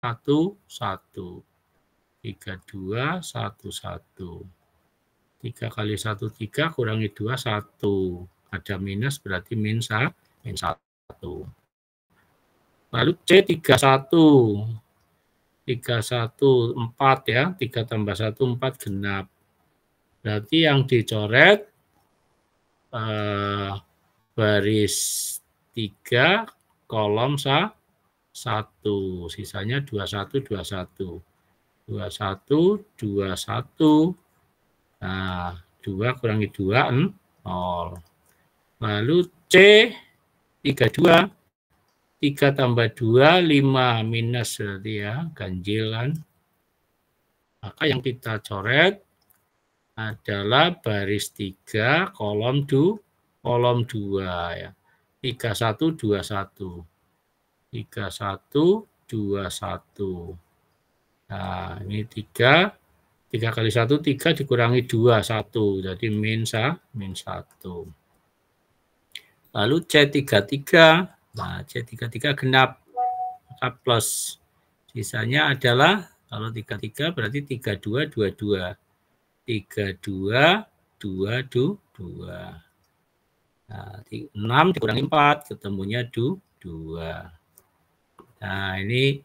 1, 1. 3, 2, 1, 1. 3 kali 1, 3, kurangi 2, 1. Ada minus berarti min 1. Lalu C31. 31, 4 ya. 3 tambah 1, 4 genap. Berarti yang dicoret baris 3, kolom 1. Sisanya 21, 21. 21, 21. Nah, 2 kurangi 2, 0. Lalu C32. 3 tambah 2, 5. Minus berarti ya, ganjil kan. Maka yang kita coret adalah baris 3, kolom 2 ya. 31, 21. 31, 21. Nah, ini 3 kali 1, 3 dikurangi 2, 1. Jadi min 1. Lalu C33. Nah, C33 genap. Maka plus. Sisanya adalah, kalau 33 berarti 32, 22. 32, 22. Nah, 6 dikurangi 4, ketemunya 2. Nah, ini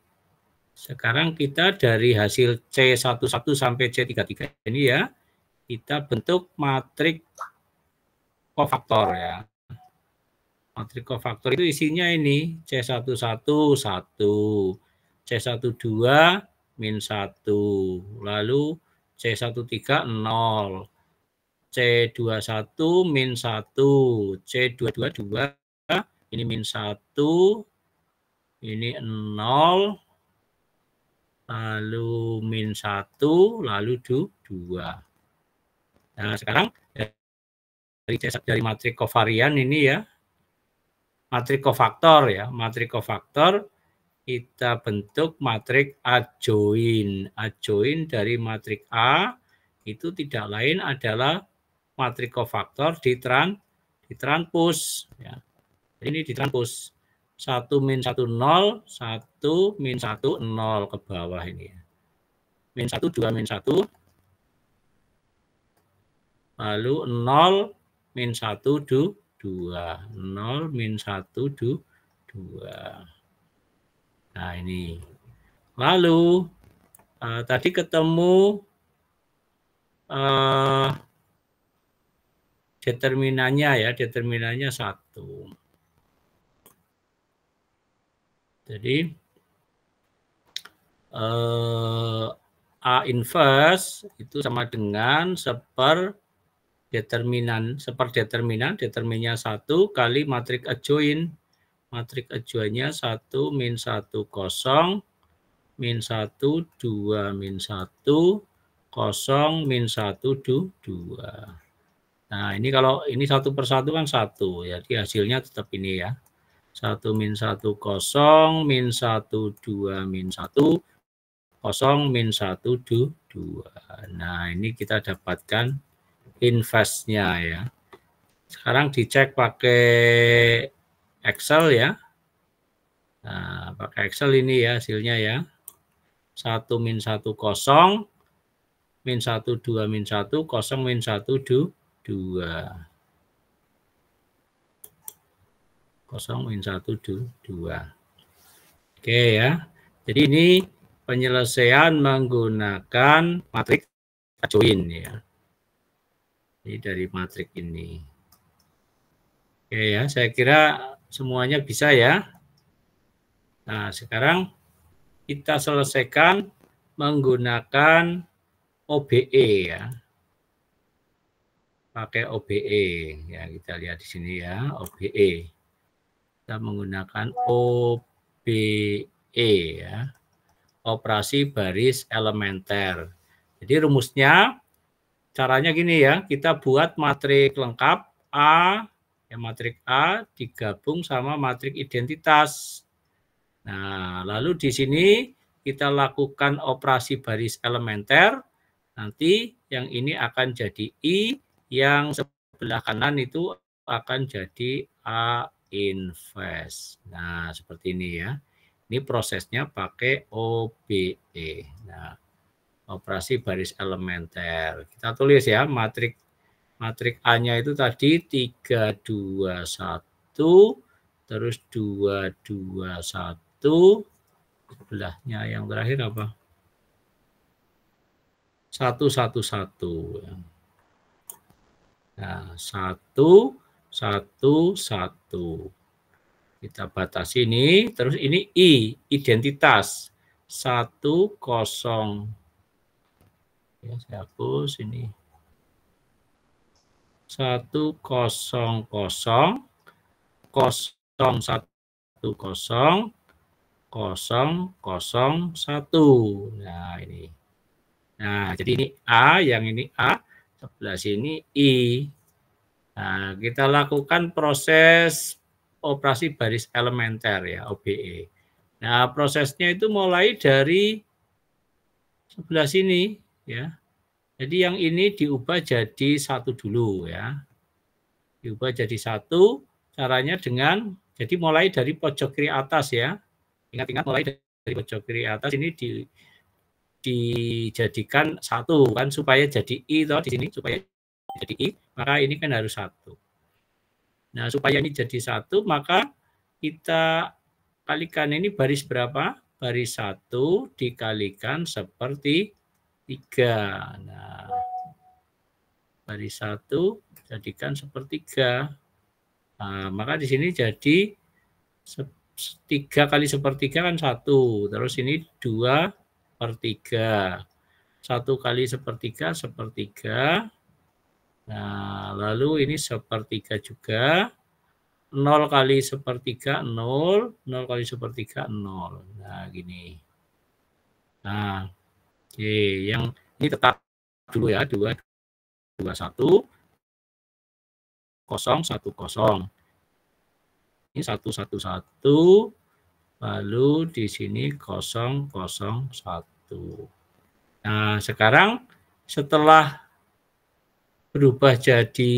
sekarang kita dari hasil C11 sampai C33 ini ya, kita bentuk matrik kofaktor ya. Matrik kofaktor itu isinya ini C11 1, C12 min 1, lalu C13 0, C21 min 1, C22 2, ini min 1, ini 0, lalu min 1, lalu 2. Nah, sekarang dari matrik kovarian ini ya, matrik kofaktor ya, matrik kofaktor kita bentuk matrik adjoin. Adjoin dari matrik A itu tidak lain adalah matrik kofaktor ditranspos ya. Ini ditranspos. 1 min 1 0, 1 min 1 0 ke bawah ini ya. Min 1 2 min 1, lalu 0 min 1 2, 0 min 1 2. Nah, ini. Lalu tadi ketemu determinannya ya, determinannya 1. Jadi A inverse itu sama dengan determinannya 1 kali matrik adjoin. Matrik adjoinnya 1 min 1 0, min 1 2 min 1 0 min 1 2. Nah, ini kalau ini 1 per 1 kan 1, jadi hasilnya tetap ini ya. 1 min 1 0, min 1 2 min 1 0 min 1 2. Nah, ini kita dapatkan inverse-nya ya. Sekarang dicek pakai Excel ya. Nah, pakai Excel ini ya hasilnya ya. 1 min 1 0, min 1 2 min 1 0 min 1 2. 0 min 1 2. Oke ya. Jadi ini penyelesaian menggunakan matrik adjoin ya. Ini dari matrik ini. Oke ya, saya kira semuanya bisa ya. Nah, sekarang kita selesaikan menggunakan OBE ya. Pakai OBE ya, kita lihat di sini ya, OBE. Kita menggunakan OBE ya. Operasi baris elementer. Jadi rumusnya caranya gini ya, kita buat matrik lengkap A, ya matrik A digabung sama matrik identitas. Nah, lalu di sini kita lakukan operasi baris elementer, nanti yang ini akan jadi I, yang sebelah kanan itu akan jadi A inverse. Nah, seperti ini ya. Ini prosesnya pakai OBE. Nah, operasi baris elementer. Kita tulis ya, matrik A-nya itu tadi 3, 2, 1, terus 2, 2, 1, sebelahnya yang terakhir apa? 1, 1, 1. Nah, 1, 1, 1. Kita batasi ini, terus ini I, identitas. 1, 0. Ya, saya hapus ini. 1, 0, 0, 0, 1, 0, 0, 0, 1. Nah, ini. Nah, jadi ini A, yang ini A, sebelah sini I. Nah, kita lakukan proses operasi baris elementer ya, OBE. Nah, prosesnya itu mulai dari sebelah sini ya. Jadi yang ini diubah jadi 1 dulu ya. Diubah jadi 1, caranya dengan, jadi mulai dari pojok kiri atas ya. Ingat-ingat mulai dari pojok kiri atas ini dijadikan 1 kan, supaya jadi I toh di sini, supaya jadi I, maka ini kan harus 1. Nah, supaya ini jadi 1, maka kita kalikan ini baris berapa? Baris 1 dikalikan seperti 3. Nah, baris 1 jadikan sepertiga. Nah, maka di sini jadi 3 kali sepertiga kan 1. Terus ini 2/3. 1 kali sepertiga, sepertiga. Nah, lalu ini sepertiga juga. 0 kali sepertiga, 0. 0 kali sepertiga, 0. Nah, gini. Nah, oke. Yang ini tetap dulu ya. 2, 2, 1. 0, 1, 0. Ini 1, 1, 1. Lalu di sini 0, 0, 1. Nah, sekarang setelah berubah jadi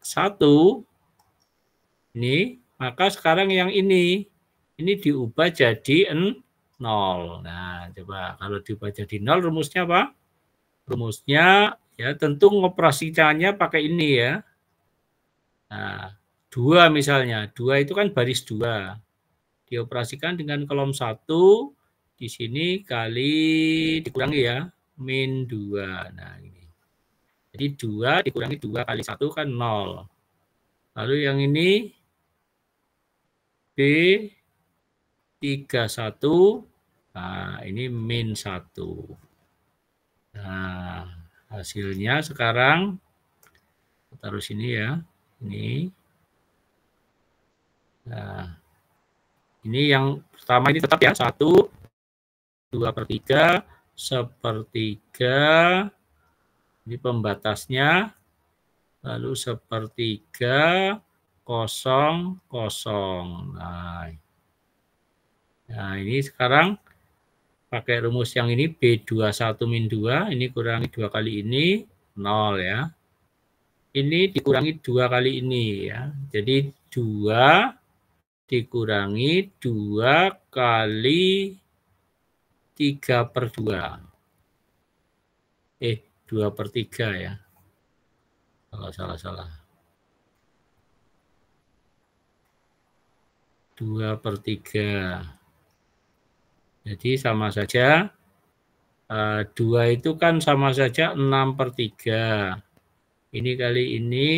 1, ini, maka sekarang yang ini diubah jadi 0. Nah, coba kalau diubah jadi 0, rumusnya apa? Rumusnya ya tentu ngoperasikannya pakai ini ya. Nah, 2 misalnya, 2 itu kan baris 2. Dioperasikan dengan kolom 1, di sini kali dikurangi ya, min 2. Nah, ini. Jadi 2 dikurangi 2 kali 1 kan 0. Lalu yang ini B 31, nah ini min 1. Nah, hasilnya sekarang taruh sini ya, ini. Nah, ini yang pertama ini tetap ya, 1, 2/3, sepertiga, ini pembatasnya, lalu sepertiga, 0, 0. Nah, ini sekarang pakai rumus yang ini B21 min 2, ini kurangi 2 kali ini, 0 ya. Ini dikurangi 2 kali ini ya. Jadi 2 dikurangi 2 kali 3/2. 2/3 ya. Salah. 2/3. Jadi sama saja 2 itu kan sama saja 6/3. Ini kali ini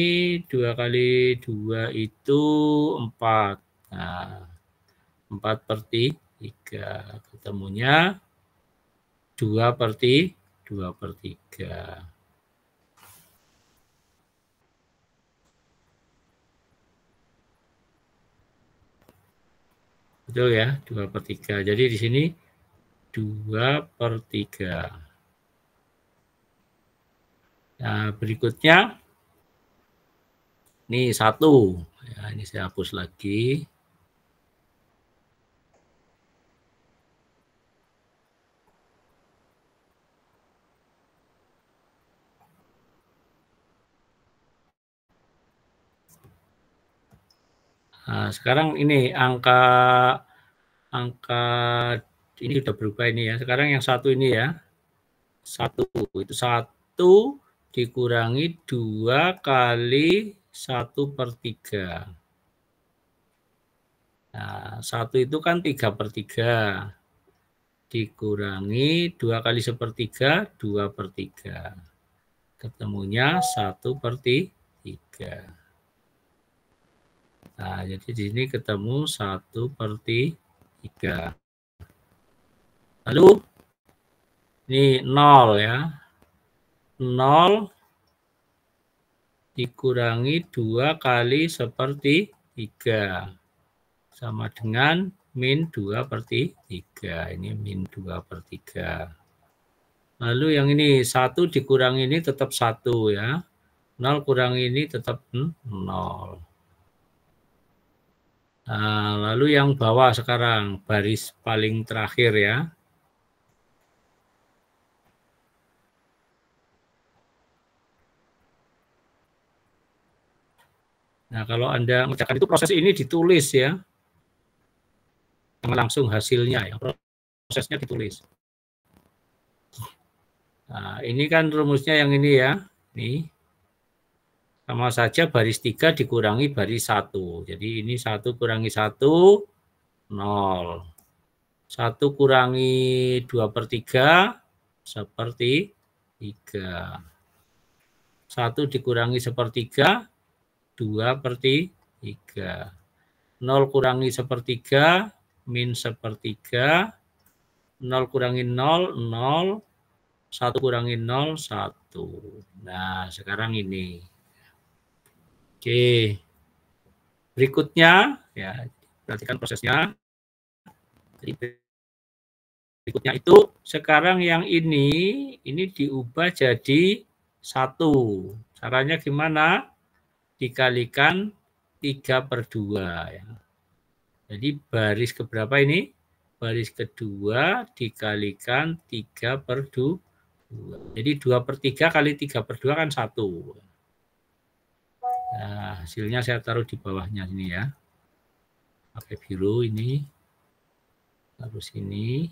2 kali 2 itu 4. Nah, 4/3. Ketemunya 2/3. Betul ya, 2/3. Jadi di sini 2/3. Nah, berikutnya ini 1. Ya, ini saya hapus lagi. Nah, sekarang ini angka angka ini sudah berubah ini ya. Sekarang yang satu ini ya. 1 itu 1 dikurangi 2 kali 1/3. Nah, 1 itu kan 3/3. Dikurangi 2 kali 1/3, 2/3. Ketemunya 1/3. Nah, jadi di sini ketemu 1/3. Lalu ini 0 ya. 0 dikurangi 2 kali 1/3. Sama dengan min 2/3. Ini min 2/3. Lalu yang ini 1 dikurangi ini tetap 1 ya. 0 kurangi ini tetap 0. Nah, lalu yang bawah sekarang, baris paling terakhir ya. Nah, kalau Anda mengerjakan itu proses ini ditulis ya. Jangan langsung hasilnya ya, prosesnya ditulis. Nah, ini kan rumusnya yang ini ya. Nih. Sama saja baris 3 dikurangi baris 1. Jadi ini 1 kurangi 1, 0. 1 kurangi 2/3, 1/3. 1 dikurangi 1/3, 2/3. 0 kurangi 1/3, min 1/3. 0 kurangi 0, 0. 1 kurangi 0, 1. Nah, sekarang ini. Oke. Berikutnya, ya, perhatikan prosesnya. Berikutnya itu, sekarang yang ini diubah jadi 1. Caranya gimana? Dikalikan 3/2. Ya. Jadi baris keberapa ini? Baris kedua dikalikan 3/2. Jadi 2/3 kali 3/2 kan 1. Nah, hasilnya saya taruh di bawahnya sini ya. Pakai biru ini. Taruh sini.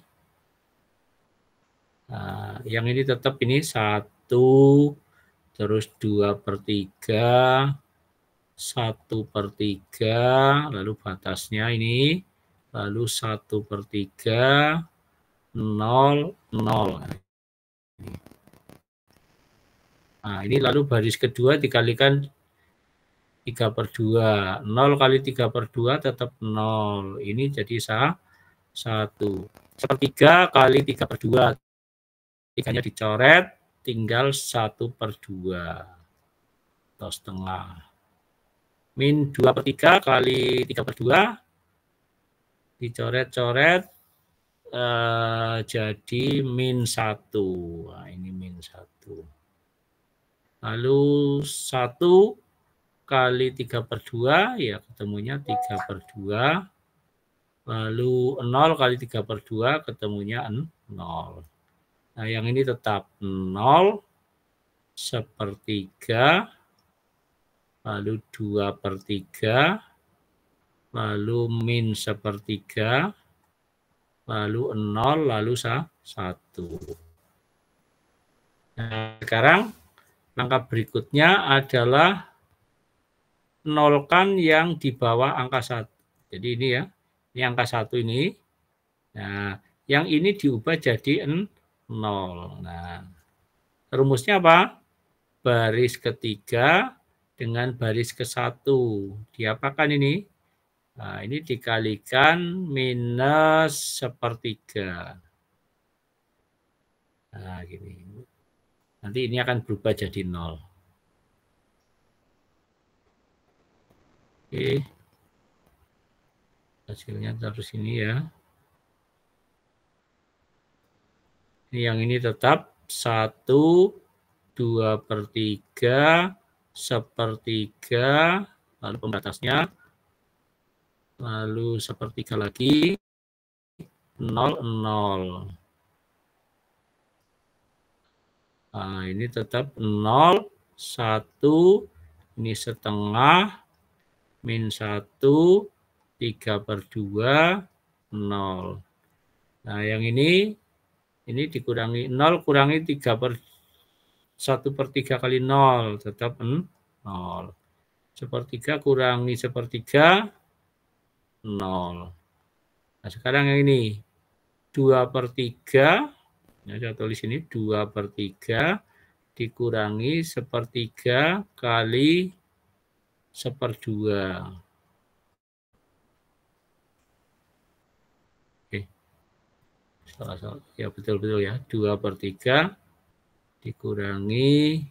Nah, yang ini tetap ini 1, terus 2/3, 1/3, lalu batasnya ini, lalu 1/3, 0, 0. Nah, ini lalu baris kedua dikalikan 3/2. 0 kali 3/2 tetap 0. Ini jadi 1. 1/3 kali 3/2. 3-nya dicoret, tinggal 1/2. Atau setengah. Min 2/3 kali 3/2. Dicoret-coret. Jadi min 1. Nah, ini min 1. Lalu 1 kali 3/2, ya ketemunya 3/2. Lalu 0 kali 3/2 ketemunya 0. Nah, yang ini tetap 0, 1/3, lalu 2/3, lalu min 1/3, lalu 0, lalu 1. Nah, sekarang langkah berikutnya adalah nolkan yang di bawah angka 1. Jadi ini ya, ini angka 1 ini. Nah, yang ini diubah jadi 0. Nah, rumusnya apa? Baris ketiga dengan baris ke-1. Diapakan ini? Nah, ini dikalikan minus 1/3. Nah, gini. Nanti ini akan berubah jadi 0. Oke. Hasilnya taruh sini ya. Ini yang ini tetap 1, 2/3, 1/3, lalu pembatasnya, lalu 1/3 lagi, 0, 0. Nah, ini tetap 0, 1, ini setengah, min 1, 3/2, 0. Nah, yang ini dikurangi 0, kurangi 1/3 kali 0, tetap 0. 1/3 kurangi 1/3, 0. Nah, sekarang yang ini 2/3, ya, saya tulis ini 2/3 dikurangi 1/3 kali 1/2. Oke, salah. Ya, betul ya. 2/3 dikurangi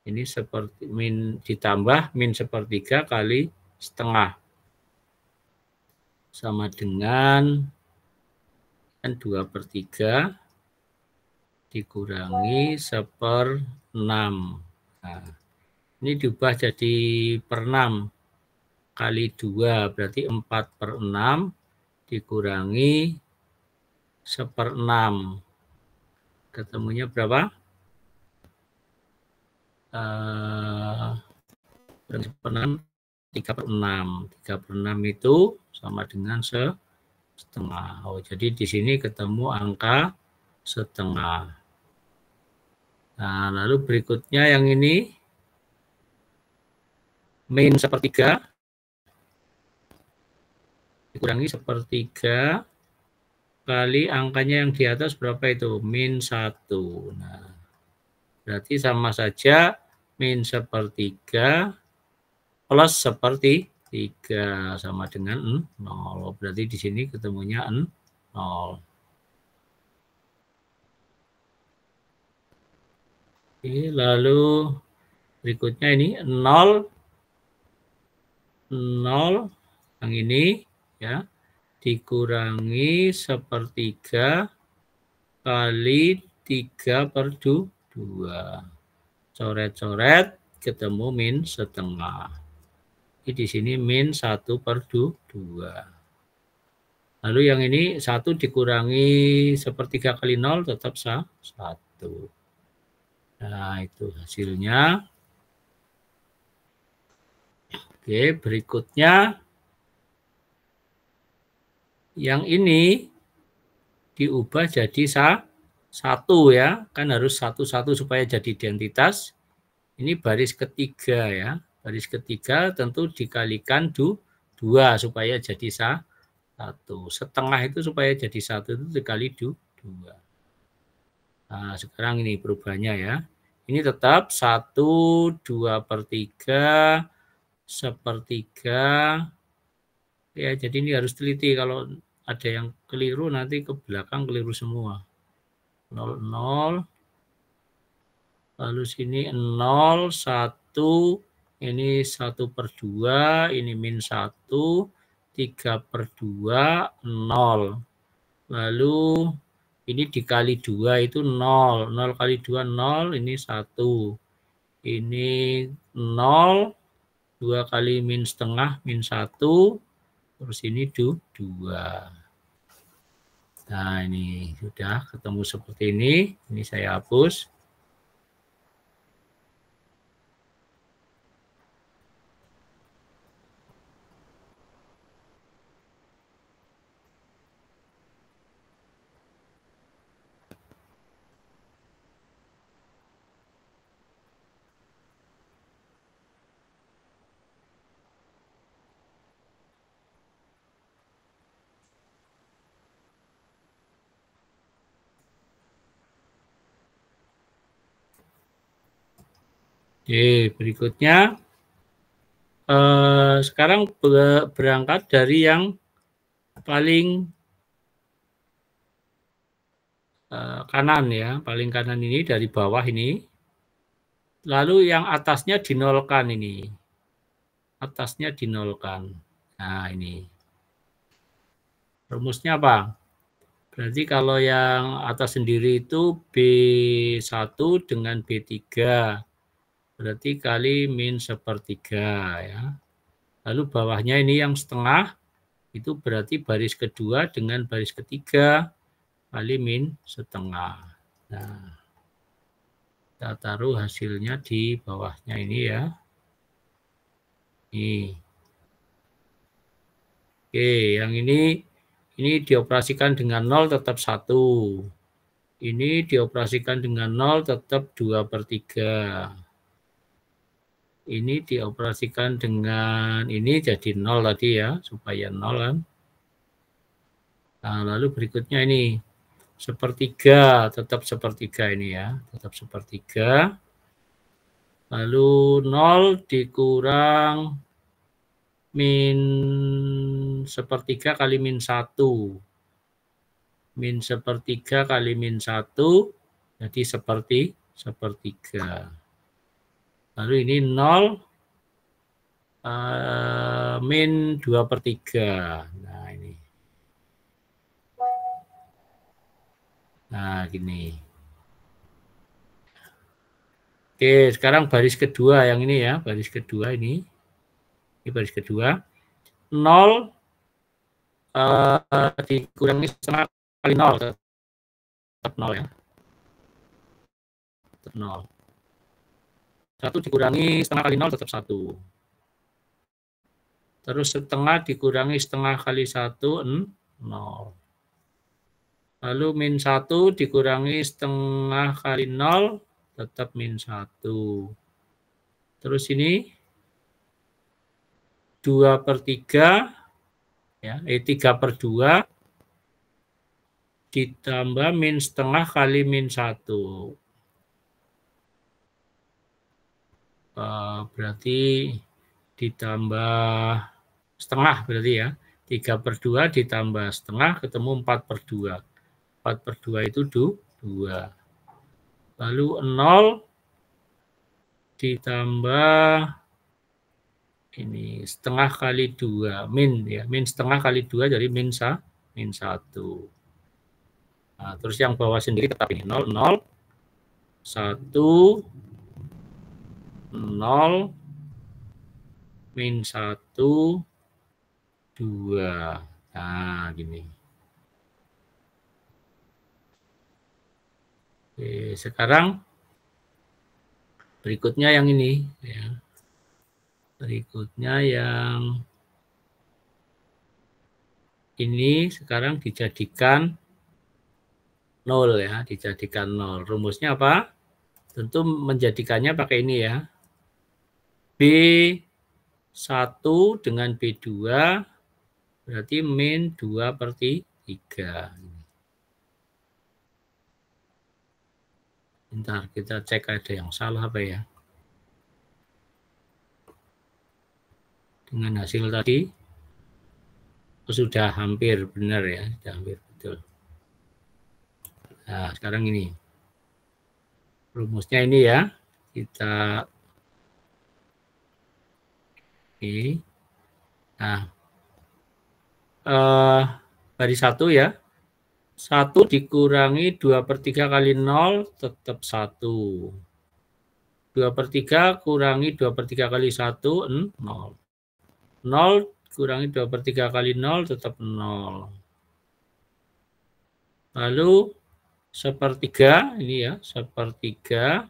ini ditambah min 1/3 kali setengah. Sama dengan 2/3 dikurangi 1/6. Nah, ini diubah jadi per 6 kali 2, berarti 4/6 dikurangi 1/6. Ketemunya berapa? 1/6, 3/6. 3/6 itu sama dengan setengah. Oh, jadi di sini ketemu angka setengah. Nah, lalu berikutnya yang ini min 1/3 dikurangi 1/3 kali angkanya yang di atas berapa itu? Min 1. Nah, berarti sama saja min 1/3 plus 1/3 sama dengan 0. Berarti di sini ketemunya 0. Oke, lalu berikutnya ini 0 yang ini ya dikurangi 1/3 kali 3/2. Coret-coret ketemu min setengah. Jadi di sini min 1/2. Lalu yang ini 1 dikurangi 1/3 kali 0 tetap 1. Nah, itu hasilnya. Oke, berikutnya yang ini diubah jadi 1 ya. Kan harus 1 supaya jadi identitas. Ini baris ketiga ya. Baris ketiga tentu dikalikan 2 supaya jadi 1. Setengah itu supaya jadi 1 itu dikali 2. Nah, sekarang ini perubahannya ya. Ini tetap 1, 2/3, 1/3. Ya, jadi ini harus teliti. Kalau ada yang keliru nanti ke belakang keliru semua. 0, 0. Lalu sini 0, 1. Ini 1/2. Ini min 1. 3/2, 0. Lalu ini dikali 2 itu 0. 0 kali 2, 0. Ini 1. Ini 0. 2 kali min setengah, min 1. Terus ini 2. Nah, ini sudah ketemu seperti ini. Ini saya hapus. Oke, berikutnya sekarang berangkat dari yang paling kanan ya, paling kanan ini dari bawah ini. Lalu yang atasnya dinolkan ini. Atasnya dinolkan. Nah, ini. Rumusnya apa? Berarti kalau yang atas sendiri itu B1 dengan B3. Berarti kali min 1/3 ya. Lalu bawahnya ini yang setengah, itu berarti baris kedua dengan baris ketiga kali min setengah. Nah, kita taruh hasilnya di bawahnya ini ya. Ini. Oke, yang ini Ini dioperasikan dengan 0 tetap 1. Ini dioperasikan dengan 0 tetap 2/3. Ini dioperasikan dengan ini jadi 0 tadi ya, supaya 0 kan. Nah, lalu berikutnya ini sepertiga, tetap sepertiga ini ya, tetap sepertiga. Lalu 0 dikurang min sepertiga kali min 1. Min sepertiga kali min 1, jadi sepertiga. Lalu ini 0 min 2/3. Nah, ini. Nah, gini. Oke, sekarang baris kedua yang ini ya, baris kedua ini. Ini baris kedua. 0 dikurangi setengah kali 0, tetap 0 ya. Tetap 0. 1 dikurangi setengah kali 0 tetap 1. Terus setengah dikurangi setengah kali 1, 0. Lalu min 1 dikurangi setengah kali 0, tetap min 1. Terus ini 2/3, ya, 3/2 ditambah min setengah kali min 1. Berarti ditambah setengah berarti ya. 3/2 ditambah setengah ketemu 4/2. 4/2 itu 2. Lalu 0 ditambah ini setengah kali 2 min ya, min setengah kali 2 jadi min 1. Nah, terus yang bawah sendiri tetap ini 0 0 1 0 min 1 2. Nah, gini. Oke, sekarang berikutnya yang ini ya. Berikutnya yang ini sekarang dijadikan 0 ya, dijadikan 0. Rumusnya apa? Tentu menjadikannya pakai ini ya. B1 dengan B2 berarti min 2/3. Bentar, kita cek ada yang salah apa ya. Dengan hasil tadi sudah hampir benar ya, sudah hampir betul. Nah, sekarang ini. Rumusnya ini ya. Kita ini. Nah, baris 1 ya. 1 dikurangi 2/3 kali 0 tetap 1. 2/3 kurangi 2/3 kali 1, 0. 0 kurangi 2/3 kali 0 tetap 0. Lalu sepertiga, ini ya, sepertiga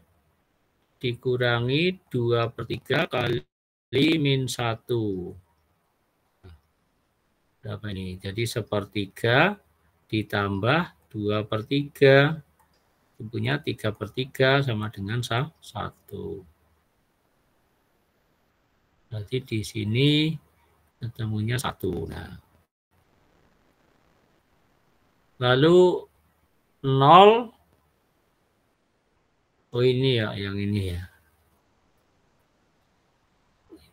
dikurangi 2/3 kali min 1. Berapa ini? Jadi sepertiga ditambah 2/3. Tentunya 3/3 sama dengan 1. Berarti di sini ketemunya 1. Nah. Lalu 0. Oh, ini ya, yang ini ya.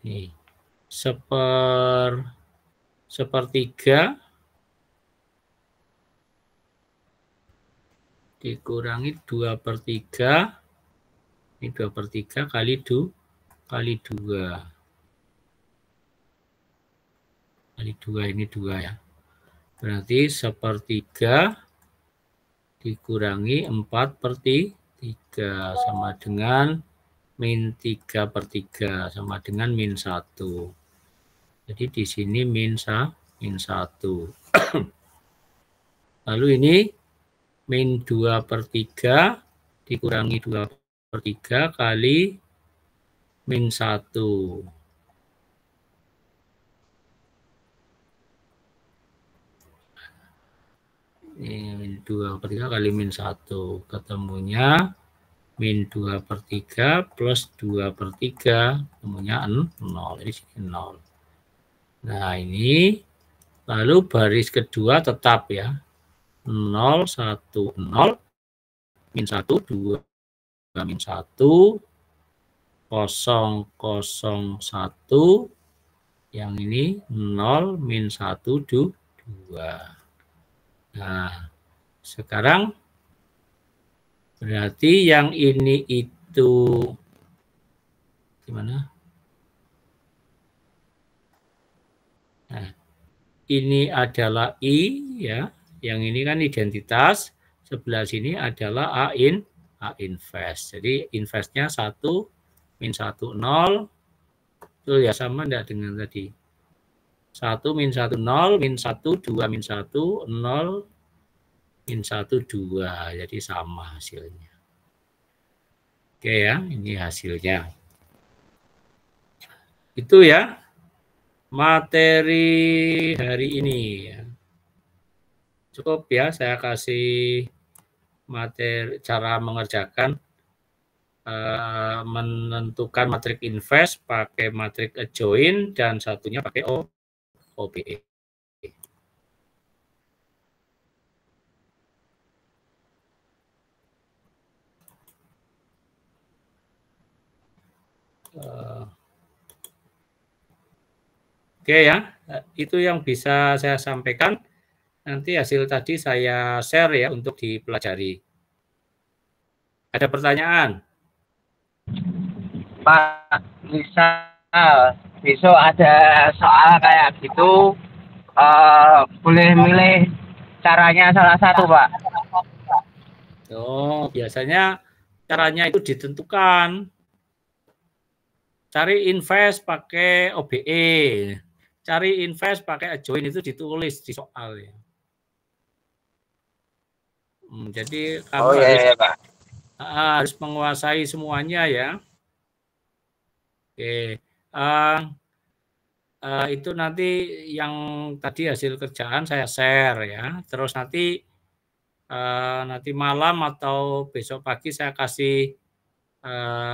Ini. Sepertiga dikurangi 2/3. Ini 2/3 kali 2. Kali 2 ini 2 ya. Berarti sepertiga dikurangi 4/3 sama dengan min 3/3 sama dengan min 1. Jadi di sini min 1. Lalu ini min 2/3 dikurangi 2/3 kali min 1. Ini min 2/3 kali min 1. Ketemunya min 2/3 plus 2/3. Ketemunya 0. Ini 0. Nah, ini lalu baris kedua tetap ya. 0, 1, 0. Min 1, 2, min 1. 0, 0, 1. Yang ini 0, min 1, 2. Nah, sekarang berarti yang ini itu gimana? Nah, ini adalah I ya. Yang ini kan identitas, sebelah sini adalah A invest. Jadi investnya 1, min 1, 0. Itu ya sama enggak dengan tadi? 1, min 1, 0, min 1, 2, min 1, 0, min 1, 2. Jadi sama hasilnya. Oke ya, ini hasilnya. Itu ya materi hari ini. Cukup ya, saya kasih materi cara mengerjakan menentukan matrik invest pakai matrik adjoin dan satunya pakai OBE. Oke ya, itu yang bisa saya sampaikan. Nanti hasil tadi saya share ya untuk dipelajari. Ada pertanyaan? Pak, misal besok ada soal kayak gitu, boleh milih caranya salah satu, Pak? Oh, biasanya caranya itu ditentukan. Cari invest pakai OBE. Cari invest pakai adjoin itu ditulis di soal ya. Jadi kamu harus menguasai semuanya ya. Oke, itu nanti yang tadi hasil kerjaan saya share ya. Terus nanti malam atau besok pagi saya kasih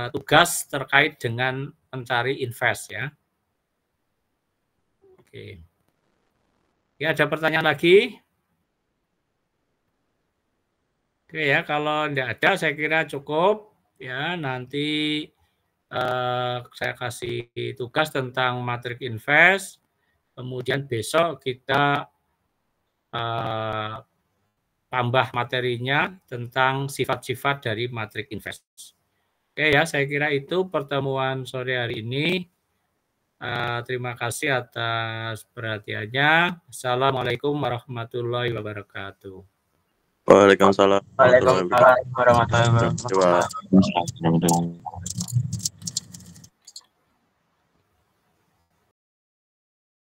tugas terkait dengan mencari invest ya. Oke. Ya, ada pertanyaan lagi? Oke ya, kalau tidak ada saya kira cukup ya. Nanti saya kasih tugas tentang matrik invest. Kemudian besok kita tambah materinya tentang sifat-sifat dari matrik invest. Oke ya, saya kira itu pertemuan sore hari ini. Terima kasih atas perhatiannya. Assalamualaikum warahmatullahi wabarakatuh. Waalaikumsalam. Waalaikumsalam warahmatullahi wabarakatuh.